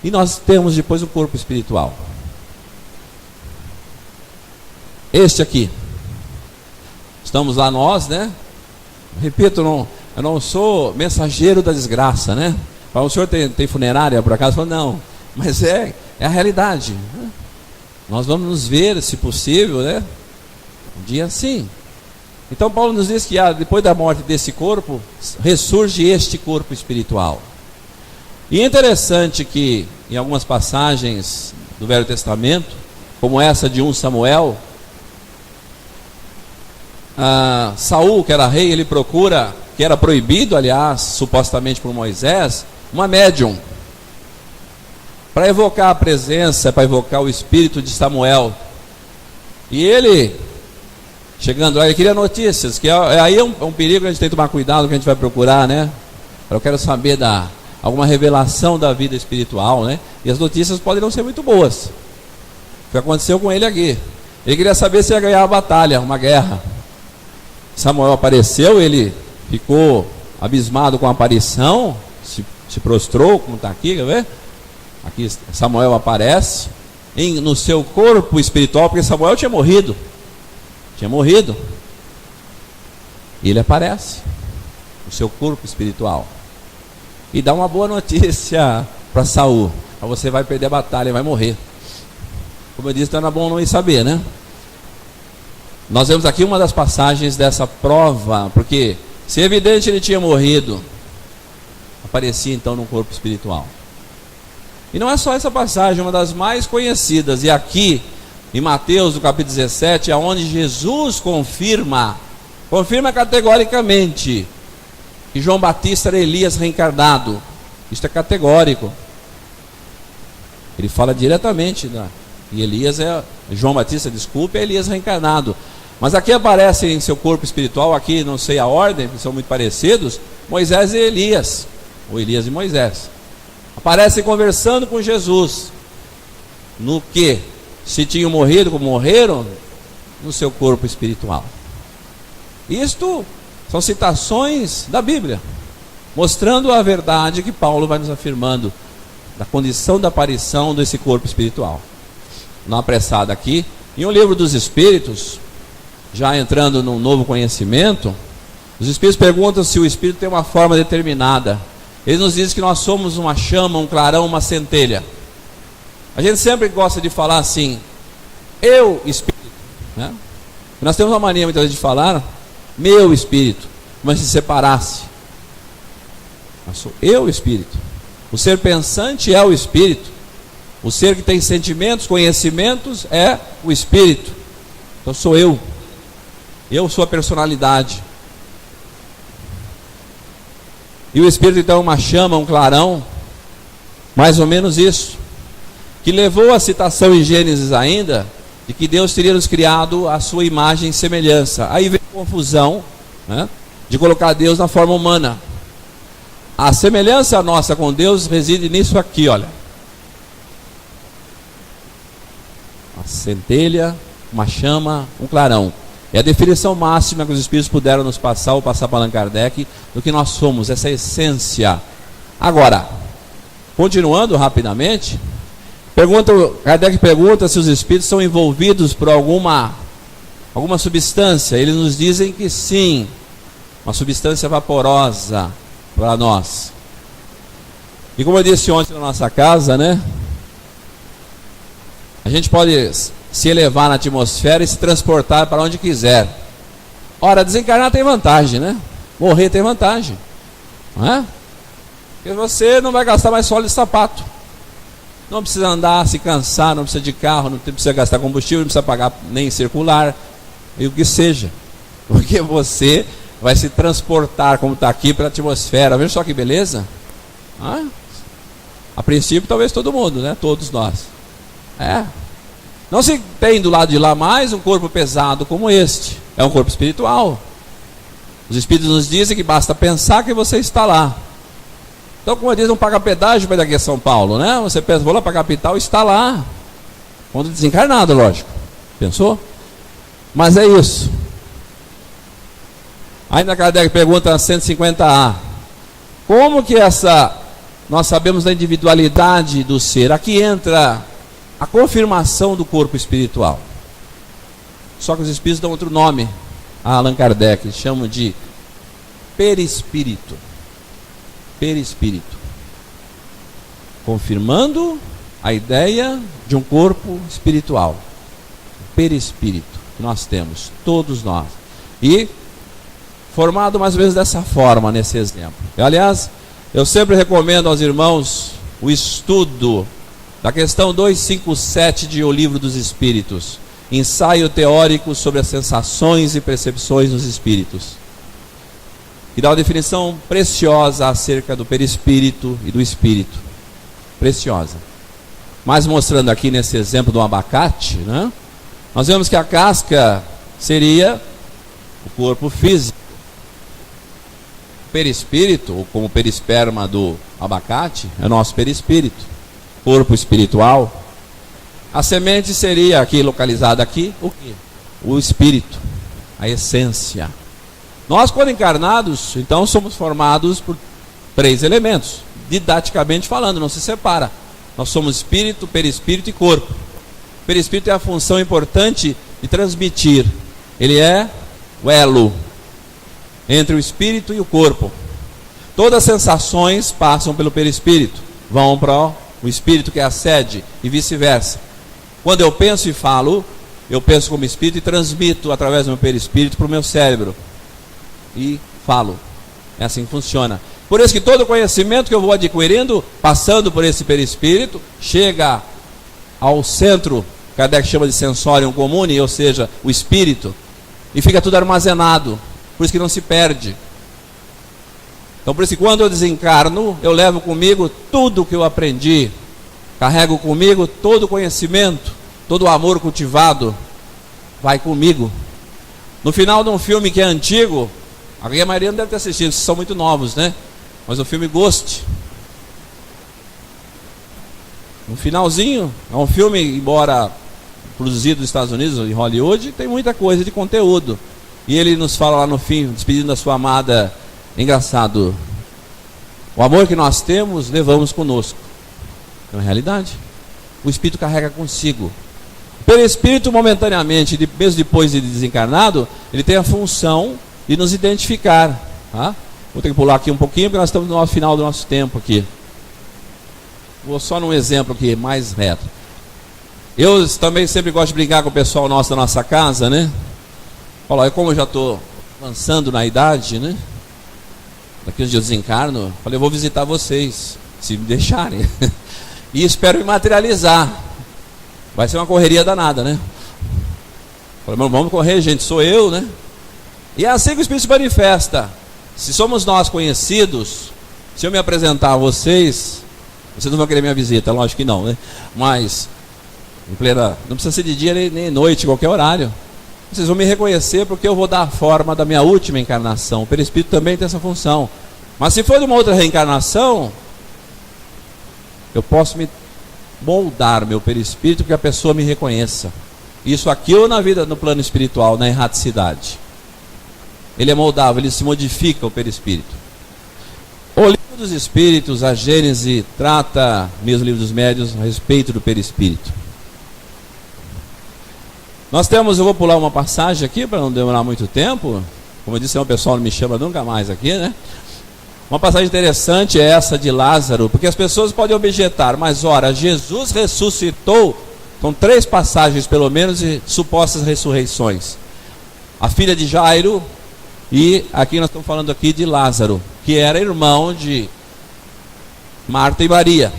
E nós temos depois o corpo espiritual. Este aqui. Estamos lá nós, né? Repito, eu não sou mensageiro da desgraça, né? O senhor tem funerária por acaso? Não, mas é a realidade, né? Nós vamos nos ver, se possível, né? Um dia assim. Então Paulo nos diz que depois da morte desse corpo, ressurge este corpo espiritual. E é interessante que em algumas passagens do Velho Testamento, como essa de 1 Samuel, Saul, que era rei, ele procura, que era proibido, aliás, supostamente por Moisés, uma médium. para evocar a presença, para evocar o espírito de Samuel. E ele, chegando lá, ele queria notícias, que aí é um perigo, a gente tem que tomar cuidado que a gente vai procurar, né? Eu quero saber alguma revelação da vida espiritual, né? E as notícias podem não ser muito boas. O que aconteceu com ele aqui? Ele queria saber se ia ganhar a batalha, uma guerra. Samuel apareceu, ele ficou abismado com a aparição, se prostrou, como está aqui, quer ver? Aqui Samuel aparece no seu corpo espiritual, porque Samuel tinha morrido. E ele aparece no seu corpo espiritual e dá uma boa notícia para Saul: você vai perder a batalha, vai morrer. Como eu disse, não era bom não ir saber, né? Nós vemos aqui uma das passagens dessa prova, porque se é evidente ele tinha morrido, aparecia então no corpo espiritual. E não é só essa passagem, uma das mais conhecidas. E aqui em Mateus, no capítulo 17, é onde Jesus confirma categoricamente que João Batista era Elias reencarnado. Isso é categórico. Ele fala diretamente, né? E João Batista, é Elias reencarnado. Mas aqui aparece em seu corpo espiritual, aqui não sei a ordem, porque são muito parecidos, Moisés e Elias, ou Elias e Moisés. Aparecem conversando com Jesus. No que? Se tinham morrido como morreram, no seu corpo espiritual. Isto são citações da Bíblia, mostrando a verdade que Paulo vai nos afirmando, da condição da aparição desse corpo espiritual. Não apressado aqui, em um livro dos Espíritos, já entrando num novo conhecimento, os Espíritos perguntam se o Espírito tem uma forma determinada. Eles nos dizem que nós somos uma chama, um clarão, uma centelha. A gente sempre gosta de falar assim, eu Espírito, né? Nós temos uma mania muitas vezes de falar, meu Espírito, como se separasse. Eu sou eu Espírito. O ser pensante é o Espírito. O ser que tem sentimentos, conhecimentos é o Espírito. Então sou eu. Eu sou a personalidade. E o Espírito então é uma chama, um clarão, mais ou menos isso, que levou a citação em Gênesis ainda, de que Deus teria nos criado a sua imagem e semelhança. Aí vem a confusão, né, de colocar Deus na forma humana. A semelhança nossa com Deus reside nisso aqui, olha. Uma centelha, uma chama, um clarão. É a definição máxima que os Espíritos puderam nos passar, ou passar para Allan Kardec, do que nós somos, essa essência. Agora, continuando rapidamente, Kardec pergunta se os Espíritos são envolvidos por alguma substância. Eles nos dizem que sim, uma substância vaporosa para nós. E como eu disse ontem na nossa casa, né? A gente pode se elevar na atmosfera e se transportar para onde quiser. Ora, desencarnar tem vantagem, né? Morrer tem vantagem, não é? Porque você não vai gastar mais óleo de sapato, não precisa andar, se cansar, não precisa de carro, não precisa gastar combustível, não precisa pagar nem circular, e o que seja, porque você vai se transportar, como está aqui, para a atmosfera. Veja só que beleza. A princípio talvez todo mundo, né? Todos nós. Não se tem do lado de lá mais um corpo pesado como este. É um corpo espiritual. Os Espíritos nos dizem que basta pensar que você está lá. Então, como eu disse, não paga pedágio para ir daqui a São Paulo, né? Você pensa, vou lá para a capital, está lá. Quando desencarnado, lógico. Pensou? Mas é isso. Ainda Kardec pergunta 150A. Como que nós sabemos da individualidade do ser? Aqui entra a confirmação do corpo espiritual. Só que os Espíritos dão outro nome a Allan Kardec, chamam de perispírito. Perispírito. Confirmando a ideia de um corpo espiritual. Perispírito que nós temos, todos nós. E formado mais ou menos dessa forma, nesse exemplo. Aliás, eu sempre recomendo aos irmãos o estudo da questão 257 de O Livro dos Espíritos, ensaio teórico sobre as sensações e percepções dos espíritos, que dá uma definição preciosa acerca do perispírito e do espírito. Preciosa. mas mostrando aqui nesse exemplo do abacate, né? Nós vemos que a casca seria o corpo físico. O perispírito, ou como o perisperma do abacate, é o nosso perispírito, corpo espiritual. A semente seria aqui, localizada aqui, o quê? O espírito, a essência. Nós, quando encarnados, então somos formados por 3 elementos, didaticamente falando, não se separa. Nós somos espírito, perispírito e corpo. O perispírito é a função importante de transmitir. Ele é o elo entre o espírito e o corpo. Todas as sensações passam pelo perispírito, vão para o espírito, que é a sede, e vice-versa. Quando eu penso e falo, eu penso como espírito e transmito através do meu perispírito para o meu cérebro. E falo. É assim que funciona. Por isso que todo conhecimento que eu vou adquirindo, passando por esse perispírito, chega ao centro, Kardec chama de sensorium comune, ou seja, o espírito, e fica tudo armazenado. Por isso que não se perde. Então por isso que quando eu desencarno, eu levo comigo tudo que eu aprendi, carrego comigo todo o conhecimento, todo o amor cultivado, vai comigo. No final de um filme que é antigo, a maioria não deve ter assistido, são muito novos, né? Mas o filme Ghost, no finalzinho, é um filme, embora produzido nos Estados Unidos, em Hollywood, tem muita coisa de conteúdo. E ele nos fala lá no fim, despedindo da sua amada, engraçado, o amor que nós temos, levamos conosco. É uma realidade. O espírito carrega consigo. Pelo espírito, momentaneamente, mesmo depois de desencarnado, ele tem a função de nos identificar. Tá? Vou ter que pular aqui um pouquinho, porque nós estamos no final do nosso tempo aqui. Vou só num exemplo aqui, mais reto. Eu também sempre gosto de brincar com o pessoal nosso da nossa casa, né? Olha, como eu já estou avançando na idade, né? Daqui uns dias eu desencarno, falei, eu vou visitar vocês, se me deixarem. E espero me materializar. Vai ser uma correria danada, né? Falei, mas vamos correr, gente, sou eu, né? E é assim que o Espírito se manifesta. Se somos nós conhecidos, se eu me apresentar a vocês, vocês não vão querer minha visita, lógico que não, né? Mas, em plena, não precisa ser de dia nem noite, qualquer horário. Vocês vão me reconhecer porque eu vou dar a forma da minha última encarnação. O perispírito também tem essa função. Mas se for de uma outra reencarnação, eu posso me moldar meu perispírito para que a pessoa me reconheça. Isso aqui ou na vida, no plano espiritual, na erraticidade. Ele é moldável, ele se modifica, o perispírito. O livro dos espíritos, a Gênese, trata, mesmo o livro dos médiuns, a respeito do perispírito. Nós temos, eu vou pular uma passagem aqui para não demorar muito tempo. Como eu disse, o pessoal não me chama nunca mais aqui, né? Uma passagem interessante é essa de Lázaro, porque as pessoas podem objetar, mas ora, Jesus ressuscitou. São 3 passagens pelo menos de supostas ressurreições. A filha de Jairo, e aqui nós estamos falando aqui de Lázaro, que era irmão de Marta e Maria,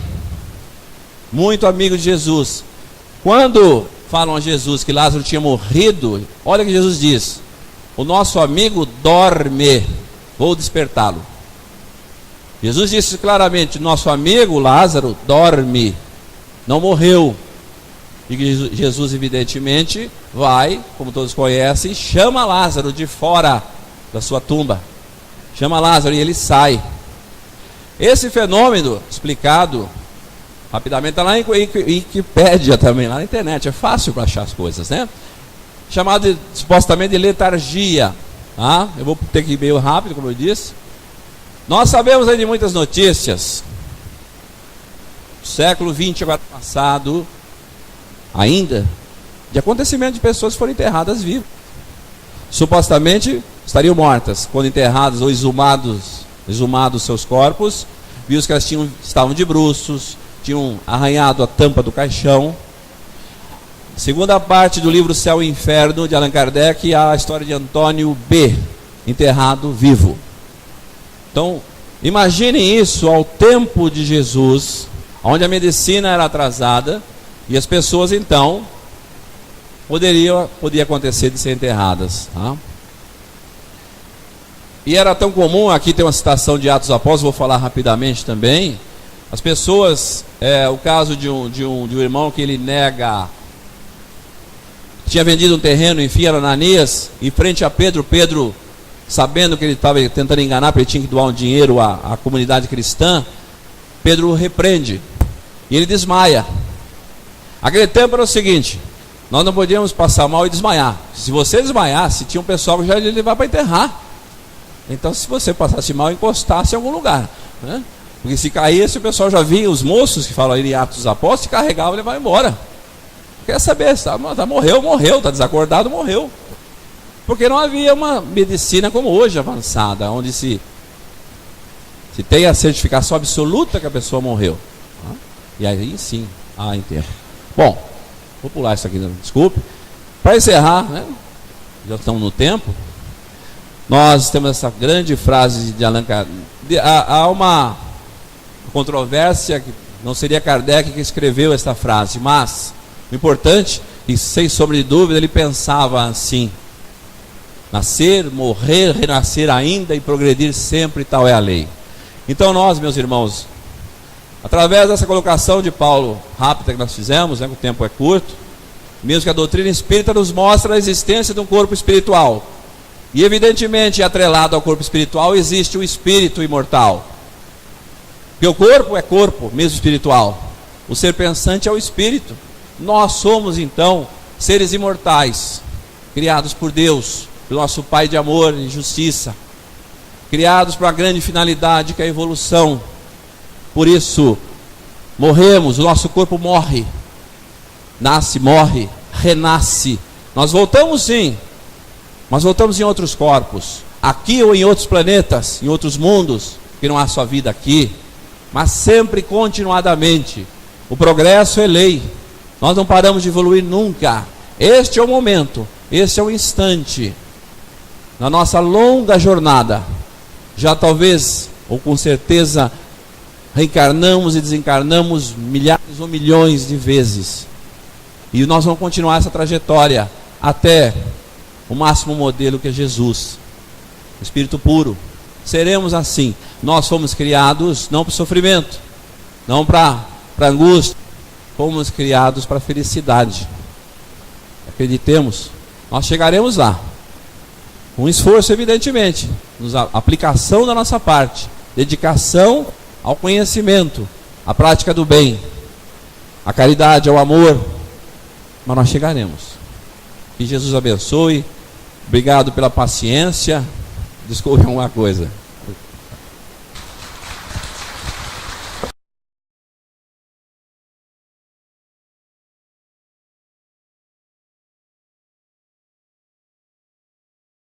muito amigo de Jesus. Quando falam a Jesus que Lázaro tinha morrido, olha o que Jesus diz: o nosso amigo dorme, vou despertá-lo. Jesus disse claramente: nosso amigo Lázaro dorme, não morreu. E que Jesus evidentemente vai, como todos conhecem, chama Lázaro de fora da sua tumba, chama Lázaro e ele sai. Esse fenômeno explicado rapidamente, está lá em Wikipédia também, lá na internet, é fácil para achar as coisas, né? Chamado supostamente de letargia, tá? Eu vou ter que ir meio rápido, como eu disse. Nós sabemos aí de muitas notícias, século XX agora passado, ainda, de acontecimento de pessoas que foram enterradas vivas. Supostamente estariam mortas, quando enterradas ou exumados seus corpos, viu que elas estavam de bruços, tinham arranhado a tampa do caixão. Segunda parte do livro Céu e Inferno, de Allan Kardec, há a história de Antônio B., enterrado vivo. Então, imaginem isso ao tempo de Jesus, onde a medicina era atrasada, e as pessoas então, podia acontecer de ser enterradas. Tá? E era tão comum, aqui tem uma citação de Atos dos Apóstolos, vou falar rapidamente também, As pessoas, o caso de um irmão que ele nega, tinha vendido um terreno, enfim, era Ananias, em frente a Pedro, Pedro, sabendo que ele estava tentando enganar, porque ele tinha que doar um dinheiro à comunidade cristã, Pedro o repreende, e ele desmaia. Aquele tempo era o seguinte, nós não podíamos passar mal e desmaiar. Se você desmaiasse, tinha um pessoal que já ia levar para enterrar. Então, se você passasse mal, encostasse em algum lugar, né? Porque se caísse, o pessoal já via, os moços que falam aí em Atos dos Apóstolos, se carregavam e levavam embora. Quer saber, morreu, está desacordado, morreu. Porque não havia uma medicina como hoje avançada, onde se tem a certificação absoluta que a pessoa morreu. E aí sim, enterro. Bom, vou pular isso aqui, desculpe. Para encerrar, né, já estamos no tempo, nós temos essa grande frase de Allan Kardec. Há uma controvérsia que não seria Kardec que escreveu essa frase, mas o importante, e sem sombra de dúvida, ele pensava assim: nascer, morrer, renascer ainda e progredir sempre, tal é a lei. Então nós, meus irmãos, através dessa colocação de Paulo rápida que nós fizemos, né, que o tempo é curto, mesmo que a doutrina espírita nos mostra a existência de um corpo espiritual, e evidentemente atrelado ao corpo espiritual existe o espírito imortal, porque o corpo é corpo, mesmo espiritual, o ser pensante é o espírito. Nós somos então seres imortais, criados por Deus, pelo nosso Pai de amor e justiça, criados para a grande finalidade que é a evolução. Por isso morremos, o nosso corpo morre, nasce, morre, renasce. Nós voltamos sim, mas voltamos em outros corpos, aqui ou em outros planetas, em outros mundos, que não há só vida aqui, mas sempre continuadamente. O progresso é lei, nós não paramos de evoluir nunca. Este é o momento, este é o instante na nossa longa jornada. Já talvez, ou com certeza, reencarnamos e desencarnamos milhares ou milhões de vezes, e nós vamos continuar essa trajetória até o máximo modelo, que é Jesus, o Espírito puro. Seremos assim. Nós fomos criados não para o sofrimento, não para angústia, fomos criados para a felicidade. Acreditemos, nós chegaremos lá, com esforço evidentemente, aplicação da nossa parte, dedicação ao conhecimento, à prática do bem, à caridade, ao amor, mas nós chegaremos. Que Jesus abençoe. Obrigado pela paciência. Desculpe alguma coisa.